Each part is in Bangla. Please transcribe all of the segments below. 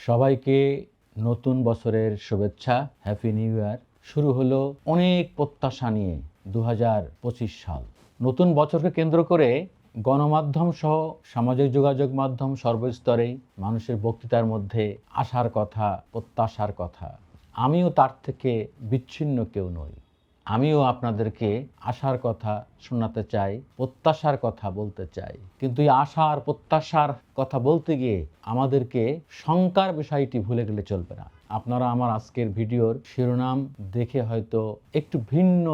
সবাইকে নতুন বছরের শুভেচ্ছা, হ্যাপি নিউ ইয়ার। শুরু হলো অনেক প্রত্যাশা নিয়ে 2025 সাল। নতুন বছরকে কেন্দ্র করে গণমাধ্যম সহ সামাজিক যোগাযোগ মাধ্যম সর্বস্তরেই মানুষের বক্তৃতার মধ্যে আশার কথা, প্রত্যাশার কথা। আমিও তার থেকে বিচ্ছিন্ন কেউ নই। আমিও আপনাদেরকে আশার কথা শোনাতে চাই, প্রত্যাশার কথা বলতে চাই। কিন্তু এই আশা আর প্রত্যাশার কথা বলতে গিয়ে আমাদেরকে শঙ্কার বিষয়টি ভুলে গেলে চলবে না। আপনারা আমার আজকের ভিডিওর শিরোনাম দেখে হয়তো একটু ভিন্ন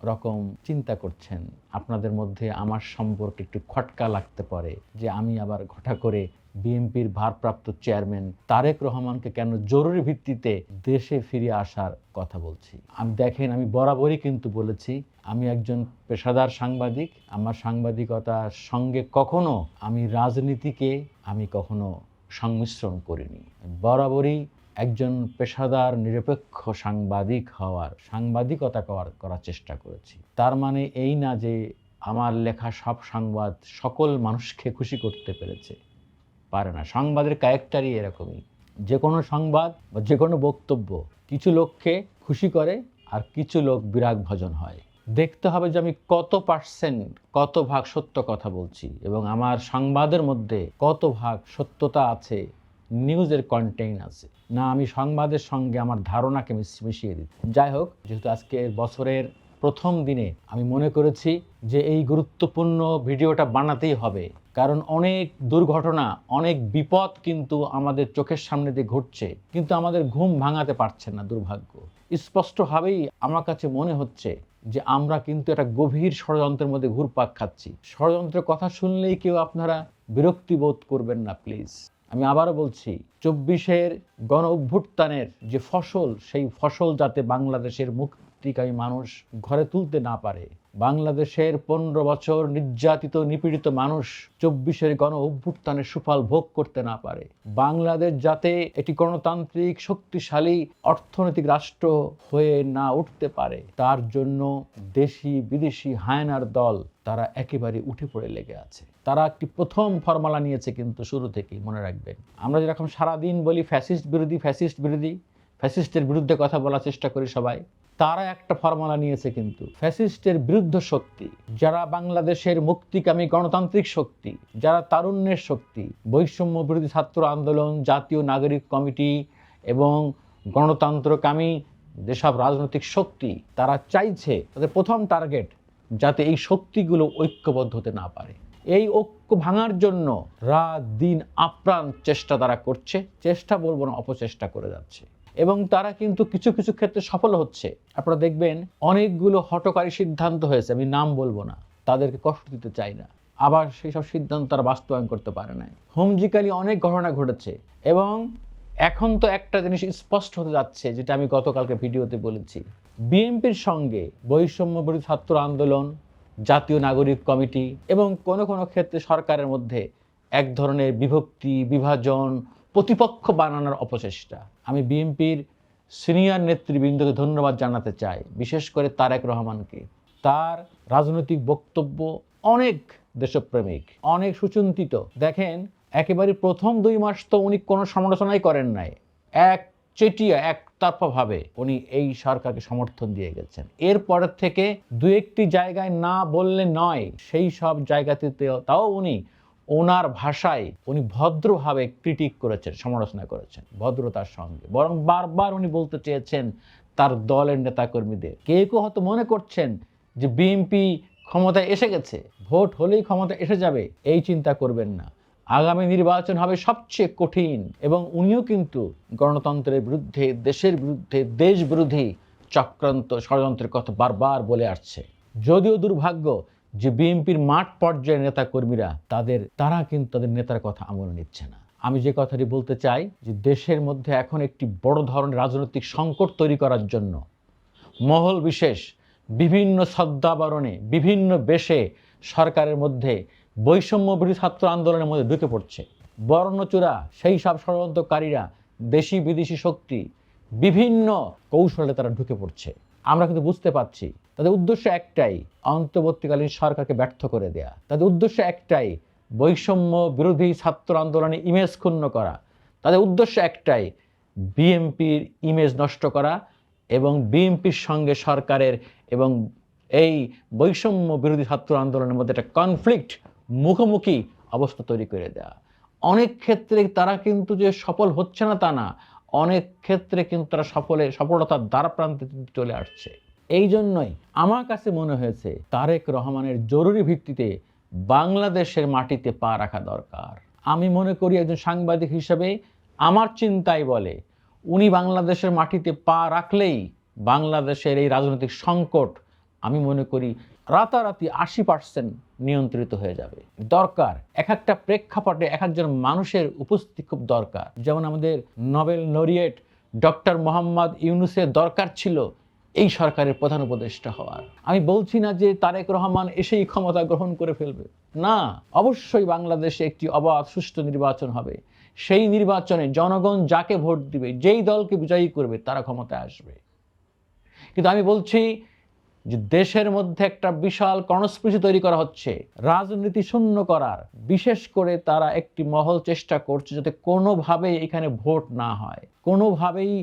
রকম চিন্তা করছেন। আপনাদের মধ্যে আমার সম্পর্কে একটু খটকা লাগতে পারে যে আমি আবার ঘটা করে বিএনপির ভারপ্রাপ্ত চেয়ারম্যান তারেক রহমানকে কেন জরুরি ভিত্তিতে দেশে ফিরে আসার কথা বলছি। দেখেন, আমি বরাবরই কিন্তু বলেছি আমি একজন পেশাদার সাংবাদিক। আমার সাংবাদিকতার সঙ্গে কখনো আমি রাজনীতিকে কখনো সংমিশ্রণ করিনি। বরাবরই একজন পেশাদার নিরপেক্ষ সাংবাদিকতা করার চেষ্টা করেছি। তার মানে এই না যে আমার লেখা সব সংবাদ সকল মানুষকে খুশি করতে পেরেছে, পারে না। সংবাদের ক্যারেক্টারই এরকমই। যে কোনো সংবাদ বা যে কোনো বক্তব্য কিছু লোককে খুশি করে আর কিছু লোক বিরাগ ভজন হয়। দেখতে হবে যে আমি কত ভাগ সত্য কথা বলছি এবং আমার সংবাদের মধ্যে কত ভাগ সত্যতা আছে, নিউজের কন্টেন্ট আছে না, আমি সংবাদের সঙ্গে আমার ধারণাকে মিশিয়ে দিই। যাই হোক, যেহেতু আজকে বছরের প্রথম দিনে আমি মনে করেছি যে এই গুরুত্বপূর্ণ ভিডিওটা বানাতেই হবে, কারণ অনেক দুর্ঘটনা, অনেক বিপদ কিন্তু আমাদের চোখের সামনে দিয়ে ঘটছে, কিন্তু আমাদের ঘুম ভাঙাতে পারছে না। দুর্ভাগ্য স্পষ্টভাবেই আমার কাছে মনে হচ্ছে যে আমরা কিন্তু একটা গভীর ষড়যন্ত্রের মধ্যে ঘুরপাক খাচ্ছি। ষড়যন্ত্রের কথা শুনলেই কেউ আপনারা বিরক্তি বোধ করবেন না, প্লিজ। আমি আবারও বলছি, 24-এর গণ অভ্যুত্থানের যে ফসল, সেই ফসল যাতে বাংলাদেশের মুক্তিকামী মানুষ ঘরে তুলতে না পারে, বাংলাদেশের 15 বছর নির্যাতিত নিপীড়িত মানুষ 24-এর গণ অভ্যুত্থানের সুফল ভোগ করতে না পারে, বাংলাদেশ যাতে একটি গণতান্ত্রিক শক্তিশালী অর্থনৈতিক রাষ্ট্র হয়ে না উঠতে পারে, তার জন্য দেশি বিদেশি হায়নার দল তারা একেবারে উঠে পড়ে লেগে আছে। তারা একটি প্রথম ফর্মুলা নিয়েছে, কিন্তু শুরু থেকেই মনে রাখবেন, আমরা যেরকম সারাদিন বলি ফ্যাসিস্ট বিরোধী, ফ্যাসিস্টের বিরুদ্ধে কথা বলার চেষ্টা করি সবাই, তারা একটা ফর্মুলা নিয়েছে কিন্তু ফ্যাসিস্টের বিরুদ্ধ শক্তি, যারা বাংলাদেশের মুক্তিকামী গণতান্ত্রিক শক্তি, যারা তারুণ্যের শক্তি, বৈষম্য বিরোধী ছাত্র আন্দোলন, জাতীয় নাগরিক কমিটি এবং গণতন্ত্রকামী যেসব রাজনৈতিক শক্তি, তারা চাইছে তাদের প্রথম টার্গেট যাতে এই শক্তিগুলো ঐক্যবদ্ধ হতে না পারে। এই ঐক্য ভাঙার জন্য রাত দিন আপ্রাণ চেষ্টা তারা করছে। চেষ্টা বলবো না, অপচেষ্টা করে যাচ্ছে এবং তারা কিন্তু কিছু কিছু ক্ষেত্রে সফল হচ্ছে। আপনারা দেখবেন অনেকগুলো হঠকারী সিদ্ধান্ত হয়েছে, আমি নাম বলবো না, তাদেরকে কষ্ট দিতে চাই না, আবার সেই সব সিদ্ধান্ত তারা বাস্তবায়ন করতে পারে না। হুমজিকালি অনেক ঘটনা ঘটেছে এবং এখন তো একটা জিনিস স্পষ্ট হতে যাচ্ছে, যেটা আমি গতকালকে ভিডিওতে বলেছি, বিএনপির সঙ্গে বৈষম্য বিরোধী ছাত্র আন্দোলন, জাতীয় নাগরিক কমিটি এবং কোনো কোনো ক্ষেত্রে সরকারের মধ্যে এক ধরনের বিভক্তি, বিভাজন, প্রতিপক্ষ বানানোর অপচেষ্টা। আমি বিএনপির সিনিয়র নেতৃবৃন্দকে ধন্যবাদ জানাতে চাই, বিশেষ করে তারেক রহমানকে। তার রাজনৈতিক বক্তব্য অনেক দেশপ্রেমিক, অনেক সুচিন্তিত। দেখেন, একেবারে প্রথম 2 মাস তো উনি কোনো সমালোচনাই করেন নাই, একতরফাভাবে উনি এই সরকারকে সমর্থন দিয়ে গেছেন। এরপরের থেকে 2-1টি জায়গায় না বললে নয়, সেই সব জায়গাতে তাও উনি ওনার ভাষায় উনি ভদ্রভাবে ক্রিটিক করেছেন, সমালোচনা করেছেন ভদ্রতার সঙ্গে, বরং বারবার উনি বলতে চেয়েছেন তার দলের নেতাকর্মীদের। কেউ হয়তো মনে করছেন যে বিএনপি ক্ষমতায় এসে গেছে, ভোট হলেই ক্ষমতা এসে যাবে, এই চিন্তা করবেন না। আগামী নির্বাচন হবে সবচেয়ে কঠিন এবং উনিও কিন্তু গণতন্ত্রের বিরুদ্ধে, দেশের বিরুদ্ধে, দেশ বিরোধী চক্রান্ত, ষড়যন্ত্রের কথা বারবার বলে আসছে। যদিও দুর্ভাগ্য যে বিএনপির মাঠ পর্যায়ের নেতাকর্মীরা তারা কিন্তু তাদের নেতার কথা আমলে নিচ্ছে না। আমি যে কথাটি বলতে চাই যে দেশের মধ্যে এখন একটি বড় ধরনের রাজনৈতিক সংকট তৈরি করার জন্য মহল বিশেষ বিভিন্ন ছদ্মাবরণে, বিভিন্ন বেশে সরকারের মধ্যে বৈষম্য বিরোধী ছাত্র আন্দোলনের মধ্যে ঢুকে পড়ছে। বর্ণচোরা সেই সব ষড়যন্ত্রকারীরা, দেশি বিদেশি শক্তি, বিভিন্ন কৌশলে তারা ঢুকে পড়ছে। আমরা কিন্তু বুঝতে পারছি তাদের উদ্দেশ্য একটাই, অন্তর্বর্তীকালীন সরকারকে ব্যর্থ করে দেয়া। তাদের উদ্দেশ্য একটাই, বৈষম্য বিরোধী ছাত্র আন্দোলনে ইমেজ ক্ষুণ্ণ করা। তাদের উদ্দেশ্য একটাই, বিএনপির ইমেজ নষ্ট করা এবং বিএনপির সঙ্গে সরকারের এবং এই বৈষম্য বিরোধী ছাত্র আন্দোলনের মধ্যে একটা কনফ্লিক্ট, মুখোমুখি অবস্থা তৈরি করে দেওয়া। অনেক ক্ষেত্রে তারা কিন্তু যে সফল হচ্ছে না তা না, অনেক ক্ষেত্রে কিন্তু তারা সফলতার দ্বারপ্রান্তে চলে আসছে। এই জন্যই আমার কাছে মনে হয়েছে তারেক রহমানের জরুরি ভিত্তিতে বাংলাদেশের মাটিতে পা রাখা দরকার। আমি মনে করি একজন সাংবাদিক হিসেবে আমার চিন্তাই বলে উনি বাংলাদেশের মাটিতে পা রাখলেই বাংলাদেশের এই রাজনৈতিক সংকট আমি মনে করি রাতারাতি 80% নিয়ন্ত্রিত হয়ে যাবে। দরকার এক একটা প্রেক্ষাপটে এক একজন মানুষের উপস্থিতি খুব দরকার। যেমন আমাদের নোবেল লরিয়েট ডক্টর মোহাম্মদ ইউনূসের দরকার ছিল এই সরকারের প্রধান উপদেষ্টা হওয়ার। আমি বলছি না যে তারেক রহমান এসেই ক্ষমতা গ্রহণ করে ফেলবে, না, অবশ্যই বাংলাদেশে একটি অবাধ সুষ্ঠু নির্বাচন হবে। সেই নির্বাচনে জনগণ যাকে ভোট দিবে, যেই দলকে বিজয়ী করবে, তারা ক্ষমতায় আসবে। কিন্তু আমি বলছি যে দেশের মধ্যে একটা বিশাল কনস্পিরেসি তৈরি করা হচ্ছে রাজনীতি শূন্য করার। বিশেষ করে তারা একটি মহল চেষ্টা করছে যাতে কোনোভাবেই এখানে ভোট না হয়, কোনোভাবেই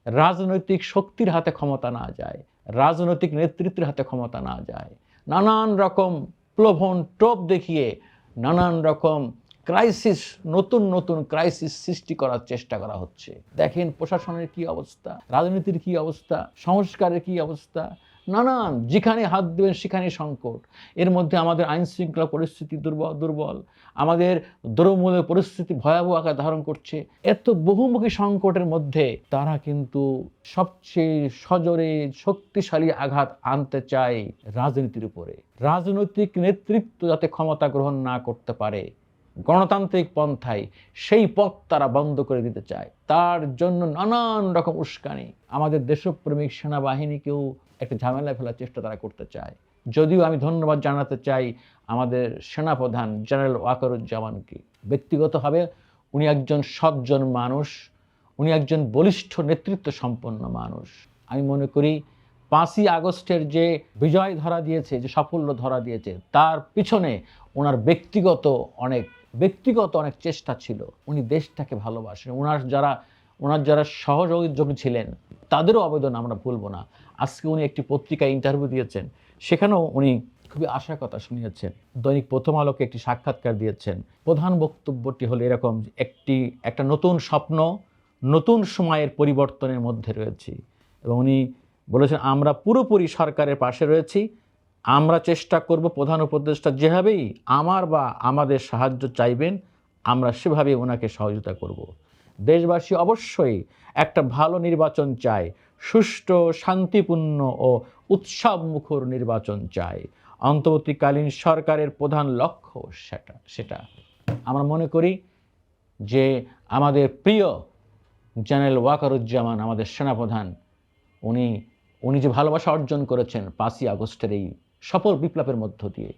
রাজনৈতিক শক্তির হাতে ক্ষমতা না যায়, রাজনৈতিক নেতৃত্বের হাতে ক্ষমতা না যায়। নানান রকম প্রলোভন টোপ দেখিয়ে নানান রকম ক্রাইসিস, নতুন নতুন ক্রাইসিস সৃষ্টি করার চেষ্টা করা হচ্ছে। দেখেন প্রশাসনের কি অবস্থা, রাজনীতির কি অবস্থা, সংস্কারের কি অবস্থা, নানান যেখানে হাত দেবেন সেখানে সংকট। এর মধ্যে আমাদের আইন শৃঙ্খলা পরিস্থিতি দুর্বল, আমাদের দ্রব্যমূল্যের পরিস্থিতি ভয়াবহ আকার ধারণ করছে। এত বহুমুখী সংকটের মধ্যে তারা কিন্তু সবচেয়ে সজোরে শক্তিশালী আঘাত আনতে চায় রাজনীতির উপরে। রাজনৈতিক নেতৃত্ব যাতে ক্ষমতা গ্রহণ না করতে পারে গণতান্ত্রিক পন্থায়, সেই পথ তারা বন্ধ করে দিতে চায়। তার জন্য নানান রকম উস্কানি, আমাদের দেশপ্রেমিক সেনাবাহিনীকেও একটা ঝামেলায় ফেলার চেষ্টা তারা করতে চায়। যদিও আমি ধন্যবাদ জানাতে চাই আমাদের সেনাপ্রধান জেনারেল ওয়াকারুজ্জামানকে। ব্যক্তিগতভাবে উনি একজন সজ্জন মানুষ, উনি একজন বলিষ্ঠ নেতৃত্ব সম্পন্ন মানুষ। আমি মনে করি 5ই আগস্টের যে বিজয় ধরা দিয়েছে, যে সাফল্য ধরা দিয়েছে, তার পিছনে ওনার ব্যক্তিগত অনেক চেষ্টা ছিল। উনি দেশটাকে ভালোবাসেন। ওনার যারা সহযোগী ছিলেন তাদেরও অবদান আমরা ভুলব না। আজকে উনি একটি পত্রিকায় ইন্টারভিউ দিয়েছেন, সেখানেও উনি খুবই আশার কথা শুনিয়েছেন। দৈনিক প্রথম আলোকে একটি সাক্ষাৎকার দিয়েছেন। প্রধান বক্তব্যটি হলো এরকম, একটা নতুন স্বপ্ন, নতুন সময়ের পরিবর্তনের মধ্যে রয়েছি। এবং উনি বলেছেন, আমরা পুরোপুরি সরকারের পাশে রয়েছি। আমরা চেষ্টা করব প্রধান উপদেষ্টা যেভাবেই আমাদের সাহায্য চাইবেন, আমরা সেভাবেই ওনাকে সহযোগিতা করব। দেশবাসী অবশ্যই একটা ভালো নির্বাচন চায়, সুষ্ঠু, শান্তিপূর্ণ ও উৎসবমুখর নির্বাচন চায়। অন্তর্বর্তীকালীন সরকারের প্রধান লক্ষ্য সেটা আমরা মনে করি যে আমাদের প্রিয় জেনারেল ওয়াকারুজ্জামান, আমাদের সেনাপ্রধান, উনি যে ভালোবাসা অর্জন করেছেন 5ই আগস্টের এই সফল বিপ্লবের মধ্য দিয়ে,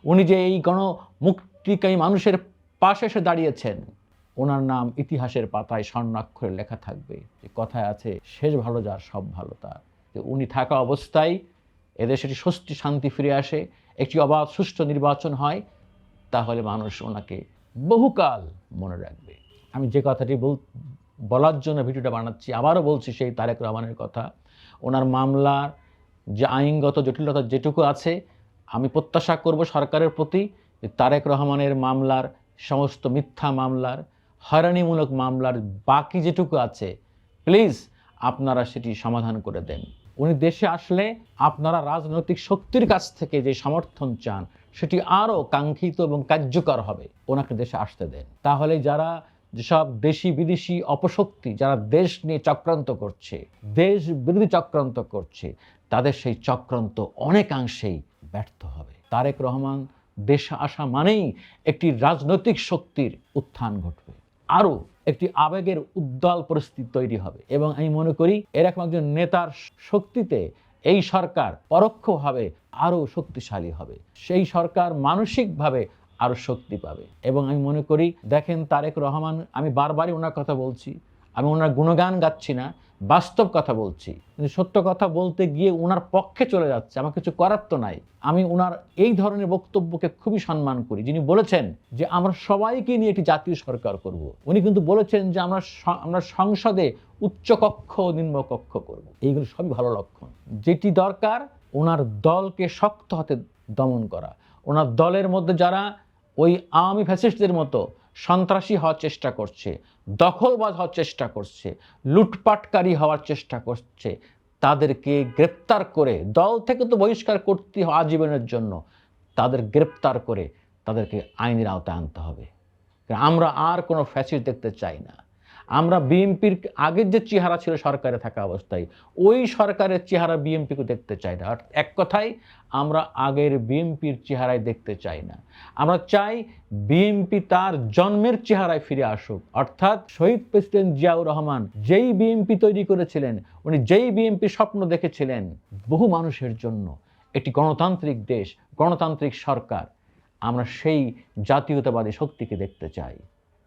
উনি যে এই গণমুক্তিকামী মানুষের পাশে এসে দাঁড়িয়েছেন, ওনার নাম ইতিহাসের পাতায় স্বর্ণাক্ষরে লেখা থাকবে। যে কথায় আছে, শেষ ভালো যার সব ভালো তার। যে উনি থাকা অবস্থায় এদেশে একটি স্বস্তি শান্তি ফিরে আসে, একটি অবাধ সুষ্ঠু নির্বাচন হয়, তাহলে মানুষ ওনাকে বহুকাল মনে রাখবে। আমি যে কথাটি বলার জন্য ভিডিওটা বানাচ্ছি, আবারও বলছি সেই তারেক রহমানের কথা। ওনার মামলার যে আইনগত জটিলতা যেটুকু আছে, আমি প্রত্যাশা করব সরকারের প্রতি যে তারেক রহমানের মামলার সমস্ত মিথ্যা মামলার, হয়রানিমূলক মামলার বাকি যেটুকু আছে, প্লিজ আপনারা সেটি সমাধান করে দেন। উনি দেশে আসলে আপনারা রাজনৈতিক শক্তির কাছ থেকে যে সমর্থন চান সেটি আরও কাঙ্ক্ষিত এবং কার্যকর হবে। ওনাকে দেশে আসতে দেন। তাহলে যেসব দেশি বিদেশি অপশক্তি যারা দেশ নিয়ে চক্রান্ত করছে, দেশ বিরোধী চক্রান্ত করছে, তাদের সেই চক্রান্ত অনেকাংশেই ব্যর্থ হবে। তারেক রহমান দেশে আসা মানেই একটি রাজনৈতিক শক্তির উত্থান ঘটবে, আরও একটি আবেগের উদ্দাল পরিস্থিতি তৈরি হবে। এবং আমি মনে করি এরকম একজন নেতার শক্তিতে এই সরকার পরোক্ষভাবে আরও শক্তিশালী হবে, সেই সরকার মানসিকভাবে আরও শক্তি পাবে। এবং আমি মনে করি, দেখেন তারেক রহমান, আমি বারবারই ওনার কথা বলছি, আমি ওনার গুণগান গাচ্ছি না, বাস্তব কথা বলছি। কিন্তু সত্য কথা বলতে গিয়ে ওনার পক্ষে চলে যাচ্ছে, আমার কিছু করার তো নাই। আমি ওনার এই ধরনের বক্তব্যকে খুবই সম্মান করি, যিনি বলেছেন যে আমরা সবাইকে নিয়ে একটি জাতীয় সরকার করব। উনি কিন্তু বলেছেন যে আমরা সংসদে উচ্চকক্ষ ও নিম্নকক্ষ করব। এইগুলো সবই ভালো লক্ষণ। যেটি দরকার ওনার দলকে শক্ত হাতে দমন করা। ওনার দলের মধ্যে যারা ওই আওয়ামী ফ্যাসিস্টদের মতো সন্ত্রাসী হওয়ার চেষ্টা করছে, দখলবাজ হওয়ার চেষ্টা করছে, লুটপাটকারী হওয়ার চেষ্টা করছে, তাদেরকে গ্রেপ্তার করে, দল থেকে তো বহিষ্কার করতে হয় আজীবনের জন্য, তাদের গ্রেপ্তার করে তাদেরকে আইনের আওতায় আনতে হবে। আমরা আর কোনো ফ্যাসিস্ট দেখতে চাই না। আমরা বিএনপির আগের যে চেহারা ছিল সরকারে থাকা অবস্থায়, ওই সরকারের চেহারা বিএনপিকে দেখতে চাই না। এক কথায় আমরা আগের বিএনপির চেহারায় দেখতে চাই না। আমরা চাই বিএনপি তার জন্মের চেহারায় ফিরে আসুক, অর্থাৎ শহীদ প্রেসিডেন্ট জিয়াউর রহমান যেই বিএনপি তৈরি করেছিলেন, উনি যেই বিএনপি স্বপ্ন দেখেছিলেন বহু মানুষের জন্য একটি গণতান্ত্রিক দেশ, গণতান্ত্রিক সরকার, আমরা সেই জাতীয়তাবাদী শক্তিকে দেখতে চাই।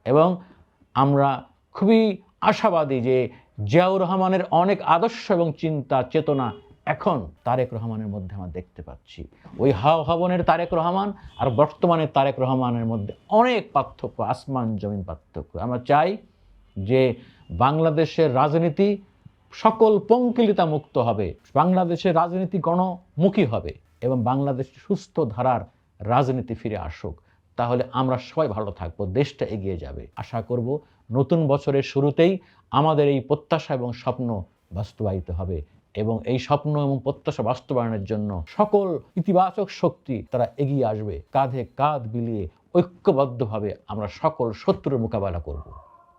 এবং আমরা খুবই আশাবাদী যে জিয়াউর রহমানের অনেক আদর্শ এবং চিন্তা চেতনা এখন তারেক রহমানের মধ্যে আমরা দেখতে পাচ্ছি। ওই হাওয়া তারেক রহমান আর বর্তমানের তারেক রহমানের মধ্যে অনেক পার্থক্য, আসমান জমিন পার্থক্য। আমরা চাই যে বাংলাদেশের রাজনীতি সকল পঙ্কিলতা মুক্ত হবে, বাংলাদেশের রাজনীতি গণমুখী হবে এবং বাংলাদেশ সুস্থ ধারার রাজনীতি ফিরে আসুক। তাহলে আমরা সবাই ভালো থাকবো, দেশটা এগিয়ে যাবে। আশা করব নতুন বছরের শুরুতেই আমাদের এই প্রত্যাশা এবং স্বপ্ন বাস্তবায়িত হবে এবং এই স্বপ্ন এবং প্রত্যাশা বাস্তবায়নের জন্য সকল ইতিবাচক শক্তি তারা এগিয়ে আসবে। কাঁধে কাঁধ মিলিয়ে ঐক্যবদ্ধভাবে আমরা সকল শত্রুর মোকাবেলা করব।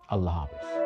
আল্লাহ হাফেজ।